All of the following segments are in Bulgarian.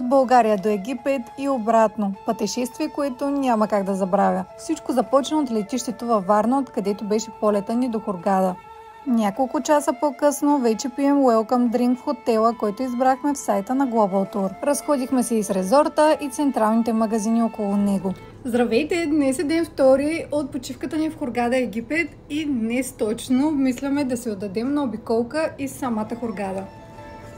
От България до Египет и обратно. Пътешествие, което няма как да забравя. Всичко започна от летището във Варна, откъдето беше полета ни до Хургада. Няколко часа по-късно вече пием welcome drink в хотела, който избрахме в сайта на Global Tour. Разходихме се из резорта и централните магазини около него. Здравейте! Днес е ден втори от почивката ни в Хургада, Египет, и днес точно обмисляме да се отдадем на обиколка из самата Хургада.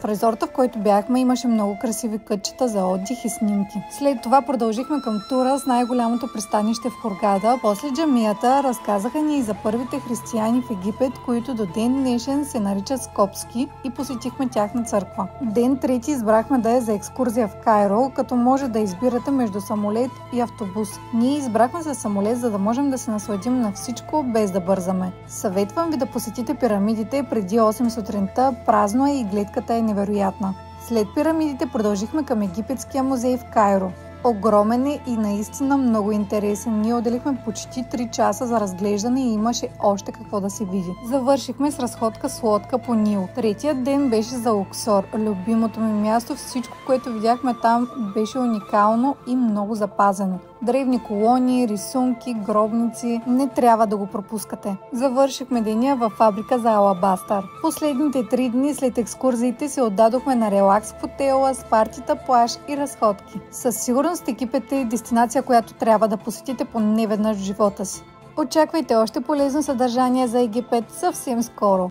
В резорта, в който бяхме, имаше много красиви кътчета за отдих и снимки. След това продължихме към тура с най-голямото пристанище в Хургада. После джамията разказаха ни и за първите християни в Египет, които до ден днешен се наричат скопски, и посетихме тяхна църква. Ден трети избрахме да е за екскурзия в Кайро, като може да избирате между самолет и автобус. Ние избрахме за самолет, за да можем да се насладим на всичко без да бързаме. Съветвам ви да посетите пирамидите преди 8 сутринта, празно е и гледката е невероятна. След пирамидите продължихме към Египетския музей в Кайро. Огромен е и наистина много интересен. Ние отделихме почти 3 часа за разглеждане и имаше още какво да се види. Завършихме с разходка с лодка по Нил. Третият ден беше за Луксор, любимото ми място. Всичко, което видяхме там, беше уникално и много запазено. Древни колони, рисунки, гробници. Не трябва да го пропускате. Завършихме деня във фабрика за алабастър. Последните 3 дни след екскурзиите се отдадохме на релакс в хотела, с партита, плаж и разходки. Със сигурност Египет е дестинация, която трябва да посетите поне веднъж в живота си. Очаквайте още полезно съдържание за Египет съвсем скоро.